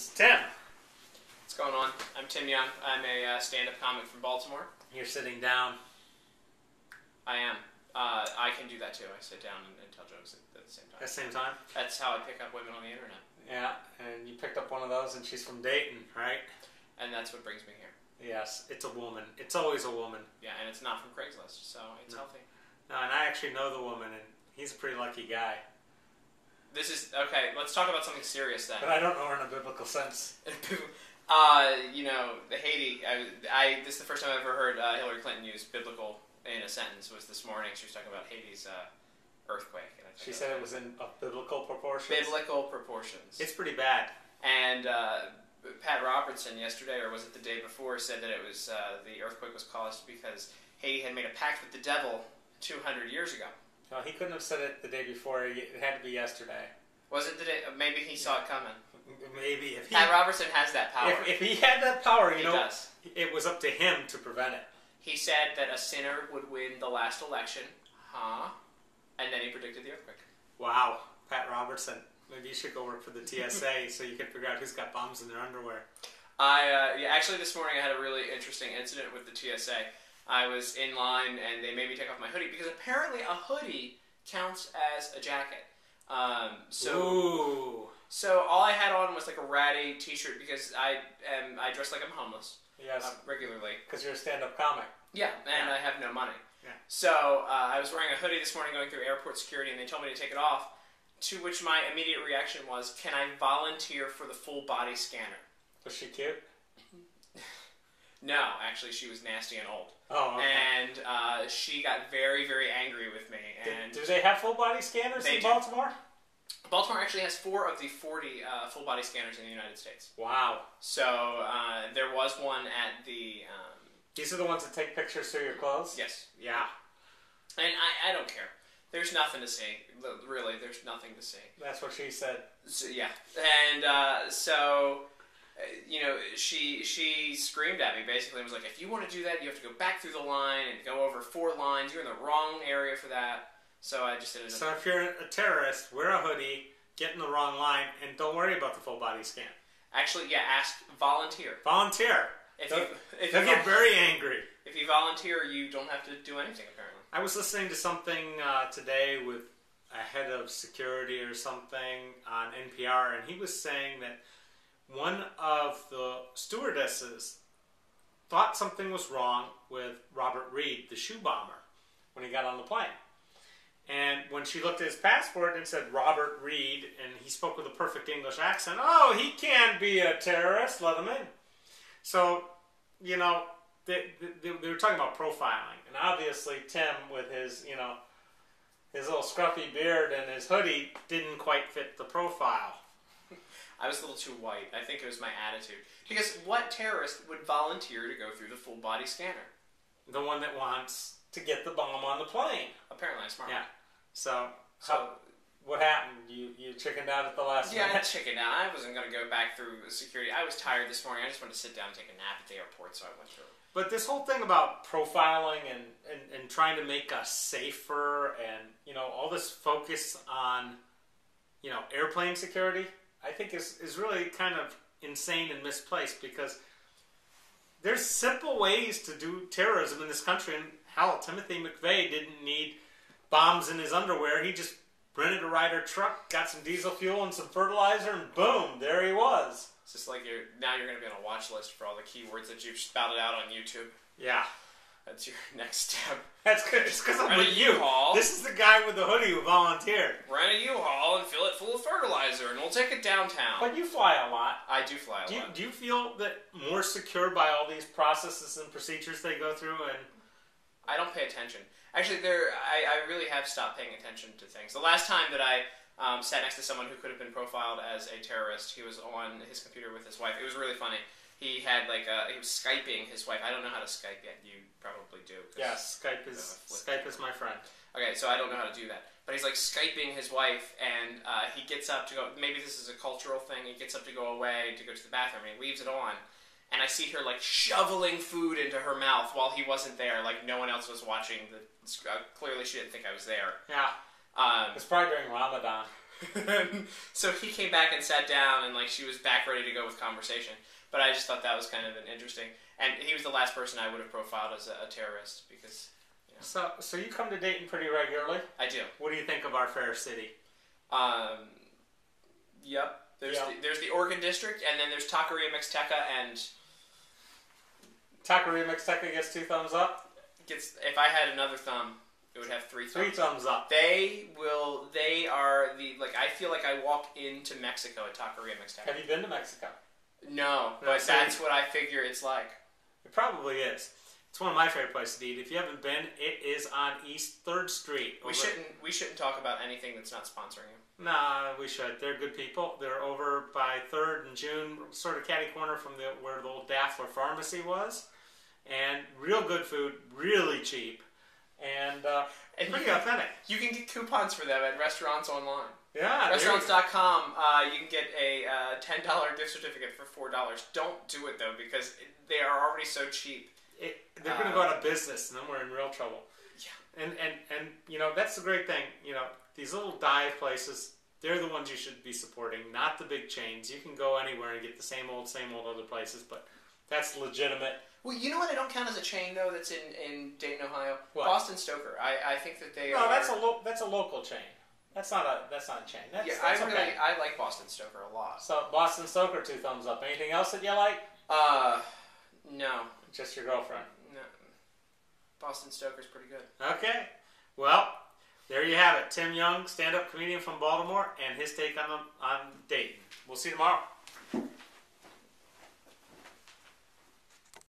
This is Tim. What's going on? I'm Tim Young. I'm a stand-up comic from Baltimore. You're sitting down. I am. I can do that too. I sit down and tell jokes at the same time. At the same time? That's how I pick up women on the internet. Yeah, and you picked up one of those and she's from Dayton, right? And that's what brings me here. Yes, it's a woman. It's always a woman. Yeah, and it's not from Craigslist, so it's healthy. No, and I actually know the woman, and he's a pretty lucky guy. This is, okay, let's talk about something serious then. But I don't know her in a biblical sense. You know, the Haiti, this is the first time I've ever heard Hillary Clinton use biblical in a sentence. Was this morning. She was talking about Haiti's earthquake. And she said it was in biblical proportions? Biblical proportions. It's pretty bad. And Pat Robertson yesterday, or was it the day before, said that it was the earthquake was caused because Haiti had made a pact with the devil 200 years ago. No, he couldn't have said it the day before. It had to be yesterday. Was it the day? Maybe he saw it coming. Maybe. If Pat Robertson has that power. If he had that power, he does. It was up to him to prevent it. He said that a sinner would win the last election. And then he predicted the earthquake. Wow. Pat Robertson. Maybe you should go work for the TSA so you can figure out who's got bombs in their underwear. Yeah, actually this morning I had a really interesting incident with the TSA. I was in line and they made me take off my hoodie because apparently a hoodie counts as a jacket. So all I had on was like a ratty t-shirt because I dress like I'm homeless. Yes. Regularly. Because you're a stand-up comic. Yeah, and I have no money. Yeah. So I was wearing a hoodie this morning going through airport security and they told me to take it off, to which my immediate reaction was, can I volunteer for the full body scanner? Was she cute? No, actually she was nasty and old. Oh, okay. And she got very, very angry with me. And do they have full body scanners in Baltimore? Baltimore actually has 4 of the 40 full body scanners in the United States. Wow. So there was one at the... These are the ones that take pictures through your clothes? Yes. Yeah. And I don't care. There's nothing to see. Really, there's nothing to see. That's what she said. So, yeah. And you know, she screamed at me basically and was like, if you want to do that, you have to go back through the line and go over 4 lines. You're in the wrong area for that. So I just did it. So if you're a terrorist, wear a hoodie, get in the wrong line, and don't worry about the full body scan. Actually, yeah, volunteer. Volunteer. They'll get very angry. If you volunteer, you don't have to do anything, apparently. I was listening to something today with a head of security or something on NPR, and he was saying that one of the stewardesses thought something was wrong with Robert Reed, the shoe bomber, when he got on the plane. And when she looked at his passport and said Robert Reed, and he spoke with a perfect English accent, oh, he can't be a terrorist, let him in. So, you know, they were talking about profiling. And obviously Tim, with his, you know, his little scruffy beard and his hoodie, didn't quite fit the profile. I was a little too white. I think it was my attitude. Because what terrorist would volunteer to go through the full body scanner? The one that wants to get the bomb on the plane. Apparently I'm smart. Yeah. So what happened? You chickened out at the last minute? Yeah, not chickened out. I wasn't going to go back through security. I was tired this morning. I just wanted to sit down and take a nap at the airport, so I went through. But this whole thing about profiling and trying to make us safer and, you know, all this focus on, you know, airplane security, I think is really kind of insane and misplaced because there's simple ways to do terrorism in this country. And hell, Timothy McVeigh didn't need bombs in his underwear. He just rented a Ryder truck, got some diesel fuel and some fertilizer, and boom, there he was. It's just like now you're going to be on a watch list for all the keywords that you've spouted out on YouTube. Yeah. That's your next step. That's good. It's because I'm with you. This is the guy with the hoodie who volunteered. Rent a U-Haul and fill it full of fertilizer, and we'll take it downtown. But you fly a lot. I do fly a lot. Do you feel that more secure by all these processes and procedures they go through? And I don't pay attention. Actually, I really have stopped paying attention to things. The last time that I sat next to someone who could have been profiled as a terrorist, he was on his computer with his wife. It was really funny. He had he was Skyping his wife. I don't know how to Skype yet. You probably do. Yes, Skype is my friend. Okay, so I don't know how to do that. But he's like Skyping his wife, and he gets up to go. Maybe this is a cultural thing. He gets up to go away to go to the bathroom, and he leaves it on. And I see her like shoveling food into her mouth while he wasn't there. Like no one else was watching. Clearly, she didn't think I was there. Yeah. It's probably during Ramadan. So he came back and sat down, and like she was back ready to go with conversation. But I just thought that was kind of an interesting. And he was the last person I would have profiled as a terrorist because. You know. So you come to Dayton pretty regularly. I do. What do you think of our fair city? Yep. There's the Oregon District, and then there's Taqueria Mixteca, and Taqueria Mixteca gets 2 thumbs up. If I had another thumb, it would have 3 thumbs. 3 thumbs up. They are I feel like I walk into Mexico at Taqueria Mixteca. Have you been to Mexico? No, but that's what I figure it's like. It probably is. It's one of my favorite places to eat. If you haven't been, it is on East 3rd Street. We shouldn't talk about anything that's not sponsoring you. Nah, we should. They're good people. They're over by 3rd and June, sort of catty corner from where the old Daffler Pharmacy was. And real good food, really cheap, and pretty authentic. You can get coupons for them at restaurants online. Yeah, Restaurants.com, you can get a $10 gift certificate for $4. Don't do it, though, because they are already so cheap. They're going to go out of business, and then we're in real trouble. Yeah. And you know, that's the great thing. You know, these little dive places, they're the ones you should be supporting, not the big chains. You can go anywhere and get the same old other places, but that's legitimate. Well, you know what I don't count as a chain, though, that's in Dayton, Ohio? What? Boston Stoker. I think that they are... No, that's a local chain. That's not a chain. That's okay. I like Boston Stoker a lot. So, Boston Stoker, 2 thumbs up. Anything else that you like? No. Just your girlfriend? No. Boston Stoker's pretty good. Okay. Well, there you have it. Tim Young, stand-up comedian from Baltimore, and his take on Dayton. We'll see you tomorrow.